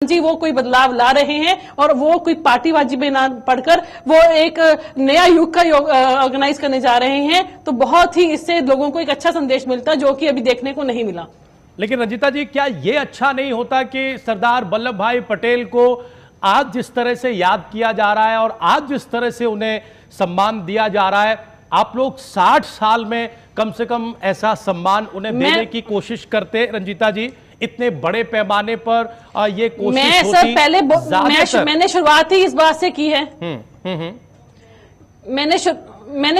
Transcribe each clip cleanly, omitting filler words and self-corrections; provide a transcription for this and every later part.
जी वो कोई बदलाव ला रहे हैं और वो कोई पार्टीबाजी में ना पढ़कर वो एक नया युग का ऑर्गेनाइज करने जा रहे हैं, तो बहुत ही इससे लोगों को एक अच्छा संदेश मिलता जो कि अभी देखने को नहीं मिला। लेकिन रंजीता जी, क्या यह अच्छा नहीं होता कि सरदार वल्लभ भाई पटेल को आज जिस तरह से याद किया जा रहा है और आज जिस तरह से उन्हें सम्मान दिया जा रहा है, आप लोग 60 साल में कम से कम ऐसा सम्मान उन्हें देने की कोशिश करते रंजीता जी? इतने बड़े पैमाने पर ये कोशिश होती? पहले मैंने शुरुआत ही इस बात से की है। मैंने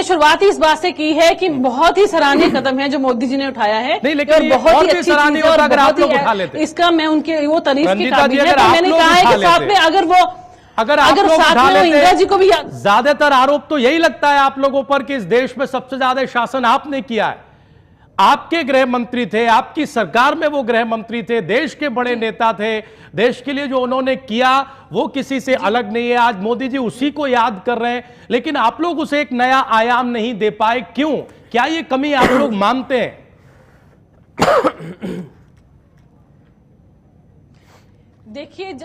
शुरुआत ही इस बात से की है कि बहुत ही सराहनीय कदम है जो मोदी जी ने उठाया है। नहीं, लेकिन बहुत ही अच्छी चीज है, अगर आप लोग उठा लेते इसका मैं उनके वो तारीफ की काबिल है। तो मैंने कहा है कि साथ में अगर साथ में इंदिरा जी को भी ज्यादातर आरोप तो यही लगता है आप लोगों पर कि इस देश में सबसे ज्यादा शासन आपने किया है। आपके गृह मंत्री थे, आपकी सरकार में वो गृह मंत्री थे, देश के बड़े नेता थे, देश के लिए जो उन्होंने किया वो किसी से अलग नहीं है। आज मोदी जी उसी को याद कर रहे हैं, लेकिन आप लोग उसे एक नया आयाम नहीं दे पाए, क्यों? क्या ये कमी आप लोग मानते हैं? देखिए,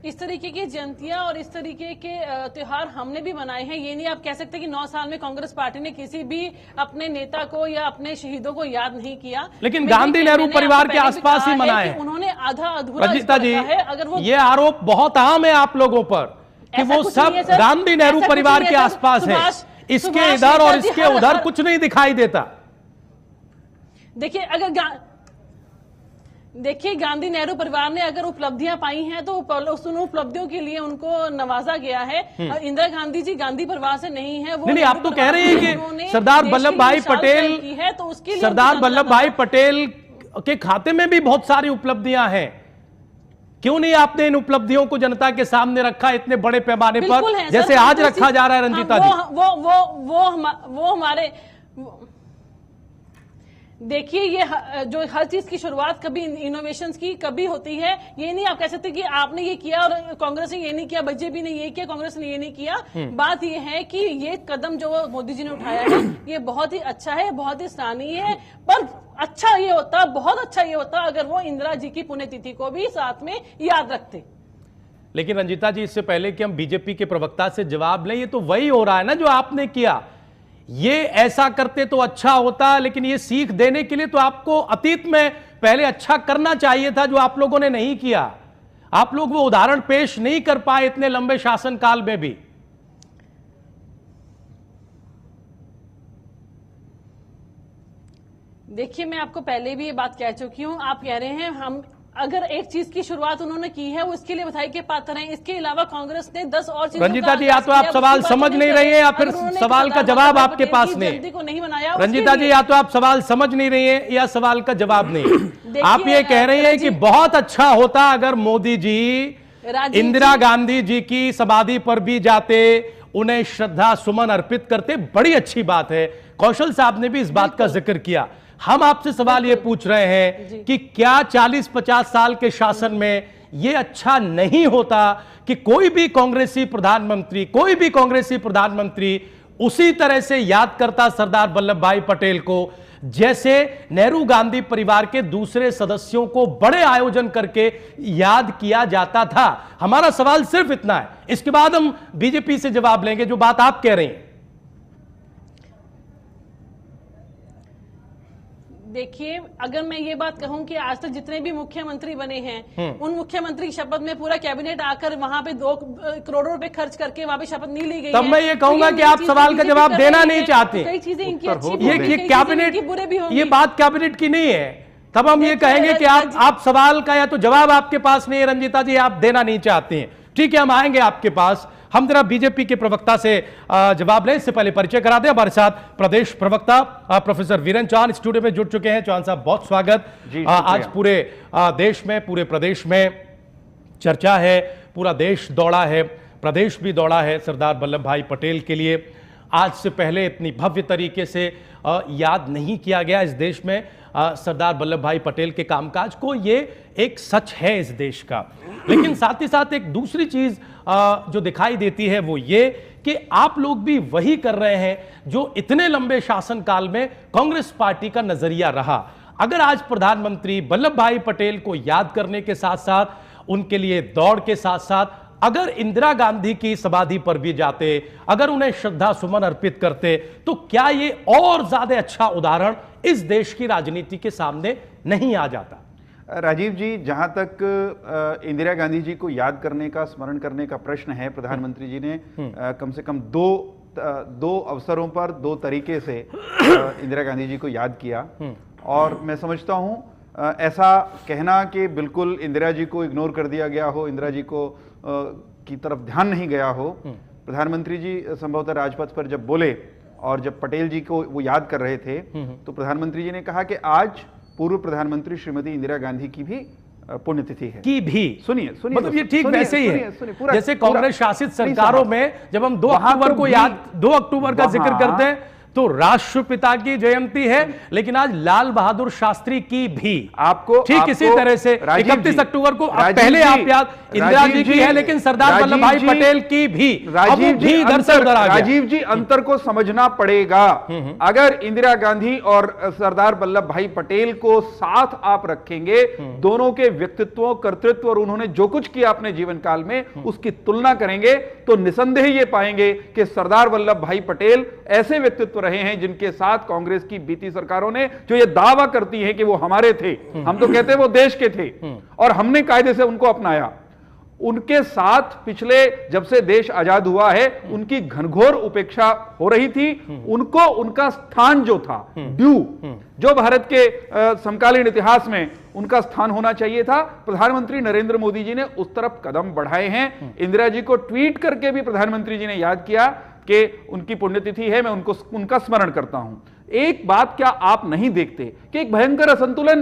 इस तरीके की जयंतियां और इस तरीके के त्योहार हमने भी मनाए हैं। ये नहीं आप कह सकते कि 9 साल में कांग्रेस पार्टी ने किसी भी अपने नेता को या अपने शहीदों को याद नहीं किया। लेकिन गांधी नेहरू परिवार के आसपास ही मनाए हैं। उन्होंने आधा अधूरा रंजीता जी, है। अगर वो ये आरोप बहुत आम है आप लोगों पर कि वो सब गांधी नेहरू परिवार के आसपास है, इसके इधर और इसके उधर कुछ नहीं दिखाई देता। देखिए, गांधी नेहरू परिवार ने अगर उपलब्धियां पाई हैं तो उन उपलब्धियों के लिए उनको नवाजा गया है। इंदिरा गांधी जी गांधी परिवार से नहीं है। वो नहीं, आप तो कह रहे हैं कि सरदार वल्लभ भाई पटेल है, तो उसके लिए सरदार वल्लभ भाई पटेल के खाते में भी बहुत सारी उपलब्धियां हैं। क्यों नहीं आपने इन उपलब्धियों को जनता के सामने रखा इतने बड़े पैमाने पर, जैसे आज रखा जा रहा है रंजीता जी? वो हमारे देखिए, ये जो हर चीज की शुरुआत कभी इनोवेशंस की कभी होती है। ये नहीं आप कह सकते कि आपने ये किया और कांग्रेस ने ये नहीं किया, बीजेपी ने ये किया, कांग्रेस ने ये नहीं किया। बात ये है कि ये कदम जो मोदी जी ने उठाया है ये बहुत ही अच्छा है, बहुत ही सराहनीय है। पर अच्छा ये होता, बहुत अच्छा ये होता अगर वो इंदिरा जी की पुण्यतिथि को भी साथ में याद रखते। लेकिन रंजीता जी, इससे पहले कि हम बीजेपी के प्रवक्ता से जवाब लें, ये तो वही हो रहा है ना जो आपने किया। ये ऐसा करते तो अच्छा होता, लेकिन ये सीख देने के लिए तो आपको अतीत में पहले अच्छा करना चाहिए था, जो आप लोगों ने नहीं किया। आप लोग वो उदाहरण पेश नहीं कर पाए इतने लंबे शासनकाल में भी। देखिए, मैं आपको पहले भी ये बात कह चुकी हूं। आप कह रहे हैं हम अगर एक चीज की शुरुआत उन्होंने की है वो इसके लिए बधाई के पात्र हैं। इसके अलावा कांग्रेस ने 10 और चीजों रंजीता जी, या तो आप सवाल समझ नहीं रही हैं या फिर सवाल का जवाब आपके पास नहीं। रंजीता जी, या तो आप सवाल समझ नहीं रही हैं या सवाल का जवाब नहीं। आप ये कह रही हैं कि बहुत अच्छा होता अगर मोदी जी इंदिरा गांधी जी की समाधि पर भी जाते, उन्हें श्रद्धा सुमन अर्पित करते। बड़ी अच्छी बात है, कौशल साहब ने भी इस बात का जिक्र किया। हम आपसे सवाल ये पूछ रहे हैं कि क्या 40-50 साल के शासन में ये अच्छा नहीं होता कि कोई भी कांग्रेसी प्रधानमंत्री उसी तरह से याद करता सरदार वल्लभ भाई पटेल को जैसे नेहरू गांधी परिवार के दूसरे सदस्यों को बड़े आयोजन करके याद किया जाता था? हमारा सवाल सिर्फ इतना है, इसके बाद हम बीजेपी से जवाब लेंगे जो बात आप कह रहे हैं। देखिए, अगर मैं ये बात कहूं कि आज तक जितने भी मुख्यमंत्री बने हैं उन मुख्यमंत्री की शपथ में पूरा कैबिनेट आकर वहां पे 2 करोड़ रुपए खर्च करके वहां पे शपथ नहीं ली गई। तब मैं ये कहूंगा कि आप सवाल का जवाब देना नहीं चाहते। कई चीजें इनकी अच्छी, ये कैबिनेट, ये बात कैबिनेट की नहीं है। तब हम ये कहेंगे कि आप सवाल का या तो जवाब आपके पास नहीं है रंजीता जी, आप देना नहीं चाहते हैं। ठीक है, हम आएंगे आपके पास। हम जरा बीजेपी के प्रवक्ता से जवाब लें, इससे पहले परिचय करा दें। हमारे साथ प्रदेश प्रवक्ता प्रोफेसर वीरेन चौहान स्टूडियो में जुड़ चुके हैं। चौहान साहब, बहुत स्वागत। आज पूरे देश में, पूरे प्रदेश में चर्चा है, पूरा देश दौड़ा है, प्रदेश भी दौड़ा है सरदार वल्लभ भाई पटेल के लिए। आज से पहले इतनी भव्य तरीके से याद नहीं किया गया इस देश में सरदार वल्लभ भाई पटेल के कामकाज को। ये एक सच है इस देश का। लेकिन साथ ही साथ एक दूसरी चीज जो दिखाई देती है वो ये कि आप लोग भी वही कर रहे हैं जो इतने लंबे शासनकाल में कांग्रेस पार्टी का नजरिया रहा। अगर आज प्रधानमंत्री वल्लभ भाई पटेल को याद करने के साथ साथ उनके लिए दौड़ के साथ साथ अगर इंदिरा गांधी की समाधि पर भी जाते, अगर उन्हें श्रद्धा सुमन अर्पित करते, तो क्या ये और ज्यादा अच्छा उदाहरण इस देश की राजनीति के सामने नहीं आ जाता? राजीव जी, जहां तक इंदिरा गांधी जी को याद करने का, स्मरण करने का प्रश्न है, प्रधानमंत्री जी ने कम से कम दो अवसरों पर दो तरीके से इंदिरा गांधी जी को याद किया। और मैं समझता हूं ऐसा कहना कि बिल्कुल इंदिरा जी को इग्नोर कर दिया गया हो, इंदिरा जी को की तरफ ध्यान नहीं गया हो। प्रधानमंत्री जी संभवतः राजपथ पर जब बोले और जब पटेल जी को वो याद कर रहे थे, तो प्रधानमंत्री जी ने कहा कि आज पूर्व प्रधानमंत्री श्रीमती इंदिरा गांधी की भी पुण्यतिथि है। की भी सुनिए मतलब ये ठीक वैसे ही है जैसे कांग्रेस शासित सरकारों में जब हम 2 अक्टूबर को याद 2 अक्टूबर का जिक्र करते हैं तो राष्ट्रपिता की जयंती है, लेकिन आज लाल बहादुर शास्त्री की भी आपको ठीक इसी तरह से 31 अक्टूबर को पहले आप याद इंदिरा जी की है, लेकिन सरदार वल्लभ भाई पटेल की भी राजीव जी इधर से उधर आ गया। राजीव जी, अंतर को समझना पड़ेगा। अगर इंदिरा गांधी और सरदार वल्लभ भाई पटेल को साथ आप रखेंगे, दोनों के व्यक्तित्व, कर्तृत्व और उन्होंने जो कुछ किया अपने जीवन काल में उसकी तुलना करेंगे तो निसंदेह ये पाएंगे कि सरदार वल्लभ भाई पटेल ऐसे व्यक्तित्व रहे हैं जिनके साथ कांग्रेस की बीती सरकारों ने, जो ये दावा करती है कि वो हमारे थे, हम तो कहते हैं वो देश के थे और हमने कायदे से उनको अपनाया, उनके साथ पिछले जब से देश आजाद हुआ है उनकी घनघोर उपेक्षा हो रही थी। उनको उनका स्थान जो था, ड्यू जो भारत के समकालीन इतिहास में उनका स्थान होना चाहिए था, प्रधानमंत्री नरेंद्र मोदी जी ने उस तरफ कदम बढ़ाए हैं। इंदिरा जी को ट्वीट करके भी प्रधानमंत्री जी ने याद किया कि उनकी पुण्यतिथि है, मैं उनका स्मरण करता हूं। एक बात क्या आप नहीं देखते कि एक भयंकर असंतुलन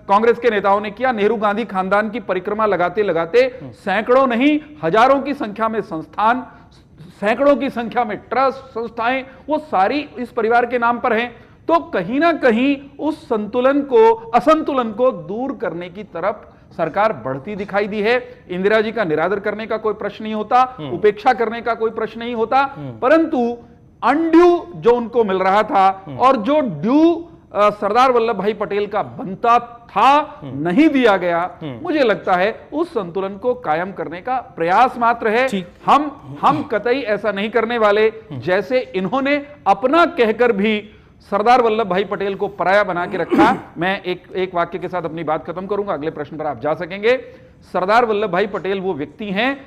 कांग्रेस के नेताओं ने किया। नेहरू गांधी खानदान की परिक्रमा लगाते लगाते सैकड़ों नहीं हजारों की संख्या में संस्थान, सैकड़ों की संख्या में ट्रस्ट, संस्थाएं, वो सारी इस परिवार के नाम पर हैं। तो कहीं ना कहीं उस असंतुलन को दूर करने की तरफ सरकार बढ़ती दिखाई दी है। इंदिरा जी का निरादर करने का कोई प्रश्न नहीं होता, उपेक्षा करने का कोई प्रश्न नहीं होता, परंतु अनड्यू जो उनको मिल रहा था और जो ड्यू सरदार वल्लभ भाई पटेल का बनता था नहीं दिया गया, मुझे लगता है उस संतुलन को कायम करने का प्रयास मात्र है। हम कतई ऐसा नहीं करने वाले जैसे इन्होंने अपना कहकर भी सरदार वल्लभ भाई पटेल को पराया बना के रखा। मैं एक वाक्य के साथ अपनी बात खत्म करूंगा, अगले प्रश्न पर आप जा सकेंगे। सरदार वल्लभ भाई पटेल वो व्यक्ति हैं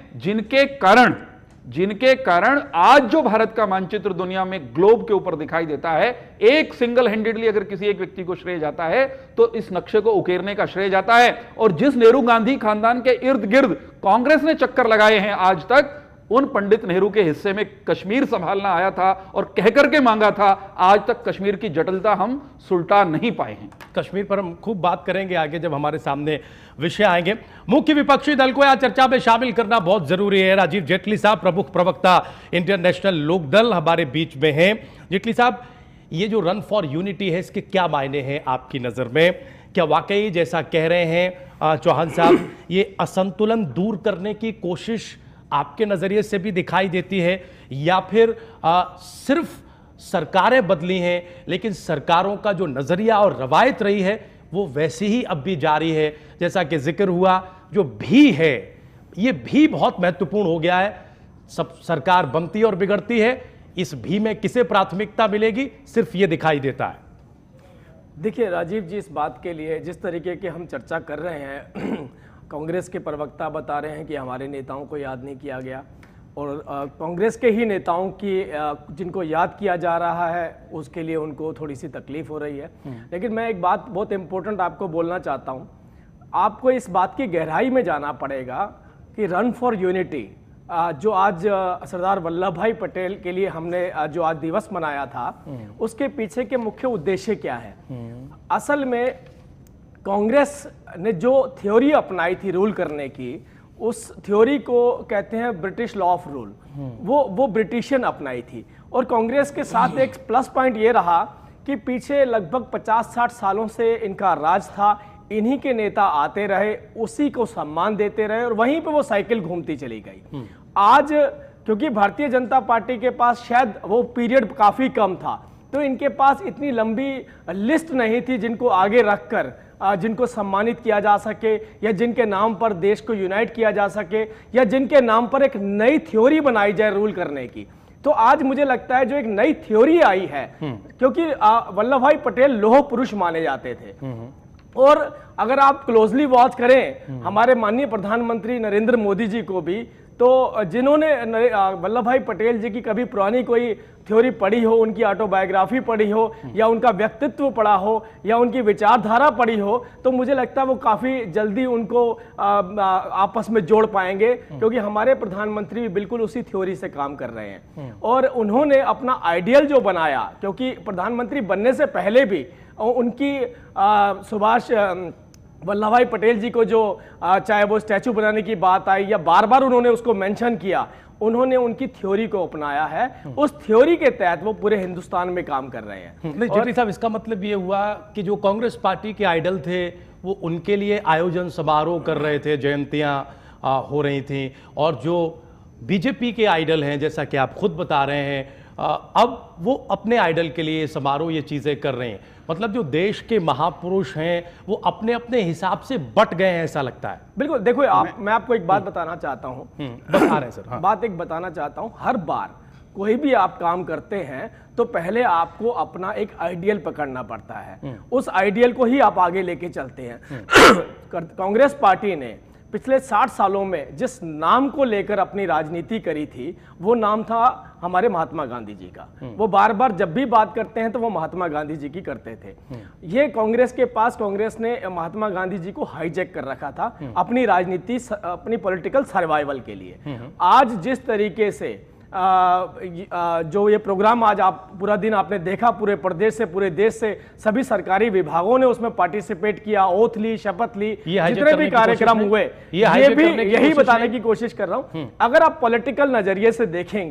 जिनके कारण आज जो भारत का मानचित्र दुनिया में ग्लोब के ऊपर दिखाई देता है, एक सिंगल हैंडेडली अगर किसी एक व्यक्ति को श्रेय जाता है तो इस नक्शे को उकेरने का श्रेय जाता है। और जिस नेहरू गांधी खानदान के इर्द गिर्द कांग्रेस ने चक्कर लगाए हैं आज तक, उन पंडित नेहरू के हिस्से में कश्मीर संभालना आया था और कहकर के मांगा था, आज तक कश्मीर की जटिलता हम सुलटा नहीं पाए हैं। कश्मीर पर हम खूब बात करेंगे आगे जब हमारे सामने विषय आएंगे। मुख्य विपक्षी दल को यह चर्चा में शामिल करना बहुत जरूरी है। राजीव जेटली साहब, प्रमुख प्रवक्ता इंडियन नेशनल लोकदल, हमारे बीच में हैं। जेटली साहब, ये जो रन फॉर यूनिटी है, इसके क्या मायने हैं आपकी नजर में? क्या वाकई जैसा कह रहे हैं चौहान साहब, ये असंतुलन दूर करने की कोशिश आपके नजरिए से भी दिखाई देती है, या फिर सिर्फ सरकारें बदली हैं लेकिन सरकारों का जो नजरिया और रवायत रही है वो वैसी ही अब भी जारी है? जैसा कि जिक्र हुआ, जो भी है ये भी बहुत महत्वपूर्ण हो गया है। सब सरकार बनती और बिगड़ती है, इस भी में किसे प्राथमिकता मिलेगी सिर्फ ये दिखाई देता है। देखिए राजीव जी, इस बात के लिए जिस तरीके की हम चर्चा कर रहे हैं, कांग्रेस के प्रवक्ता बता रहे हैं कि हमारे नेताओं को याद नहीं किया गया, और कांग्रेस के ही नेताओं की जिनको याद किया जा रहा है उसके लिए उनको थोड़ी सी तकलीफ हो रही है। लेकिन मैं एक बात बहुत इंपॉर्टेंट आपको बोलना चाहता हूं। आपको इस बात की गहराई में जाना पड़ेगा कि रन फॉर यूनिटी जो आज सरदार वल्लभ भाई पटेल के लिए हमने जो आज दिवस मनाया था, उसके पीछे के मुख्य उद्देश्य क्या है। असल में कांग्रेस ने जो थ्योरी अपनाई थी रूल करने की, उस थ्योरी को कहते हैं ब्रिटिश लॉ ऑफ रूल, वो ब्रिटिशियन अपनाई थी। और कांग्रेस के साथ एक प्लस पॉइंट ये रहा कि पीछे लगभग 50-60 सालों से इनका राज था, इन्हीं के नेता आते रहे, उसी को सम्मान देते रहे और वहीं पे वो साइकिल घूमती चली गई। आज क्योंकि भारतीय जनता पार्टी के पास शायद वो पीरियड काफी कम था, तो इनके पास इतनी लंबी लिस्ट नहीं थी जिनको आगे रखकर जिनको सम्मानित किया जा सके, या जिनके नाम पर देश को यूनाइट किया जा सके, या जिनके नाम पर एक नई थ्योरी बनाई जाए रूल करने की। तो आज मुझे लगता है जो एक नई थ्योरी आई है, क्योंकि वल्लभ भाई पटेल लौह पुरुष माने जाते थे, और अगर आप क्लोजली वॉच करें हमारे माननीय प्रधानमंत्री नरेंद्र मोदी जी को भी, तो जिन्होंने वल्लभ भाई पटेल जी की कभी पुरानी कोई थ्योरी पढ़ी हो, उनकी ऑटोबायोग्राफी पढ़ी हो, या उनका व्यक्तित्व पढ़ा हो, या उनकी विचारधारा पढ़ी हो, तो मुझे लगता है वो काफ़ी जल्दी उनको आपस में जोड़ पाएंगे, क्योंकि हमारे प्रधानमंत्री भी बिल्कुल उसी थ्योरी से काम कर रहे हैं। और उन्होंने अपना आइडियल जो बनाया, क्योंकि प्रधानमंत्री बनने से पहले भी उनकी सुभाष वल्लभ भाई पटेल जी को जो चाहे वो स्टैचू बनाने की बात आई, या बार बार उन्होंने उसको मेंशन किया, उन्होंने उनकी थ्योरी को अपनाया है। उस थ्योरी के तहत वो पूरे हिंदुस्तान में काम कर रहे हैं। नहीं जेटली साहब, इसका मतलब ये हुआ कि जो कांग्रेस पार्टी के आइडल थे वो उनके लिए आयोजन समारोह कर रहे थे, जयंतियां हो रही थी, और जो बीजेपी के आइडल हैं, जैसा कि आप खुद बता रहे हैं, अब वो अपने आइडल के लिए समारोह ये चीजें कर रहे हैं। मतलब जो देश के महापुरुष हैं वो अपने अपने हिसाब से बट गए हैं, ऐसा लगता है। बिल्कुल, देखो मैं आपको एक बात बताना चाहता हूँ, बता रहे हैं सर। हाँ। बात एक बताना चाहता हूँ, हर बार कोई भी आप काम करते हैं तो पहले आपको अपना एक आइडियल पकड़ना पड़ता है, उस आइडियल को ही आप आगे लेके चलते हैं। कांग्रेस पार्टी ने पिछले 60 सालों में जिस नाम को लेकर अपनी राजनीति करी थी, वो नाम था हमारे महात्मा गांधी जी का। वो बार बार जब भी बात करते हैं तो वो महात्मा गांधी जी की करते थे। ये कांग्रेस के पास, कांग्रेस ने महात्मा गांधी जी को हाईजैक कर रखा था अपनी राजनीति, अपनी पॉलिटिकल सर्वाइवल के लिए। आज जिस तरीके से जो ये प्रोग्राम आज आप पूरा दिन आपने देखा, पूरे प्रदेश से, पूरे देश से सभी सरकारी विभागों ने उसमें पार्टिसिपेट किया, ओथ ली, शपथ ली, जितने भी कार्यक्रम हुए, ये भी यही बताने की कोशिश कर रहा हूं। अगर आप पॉलिटिकल नजरिए से देखेंगे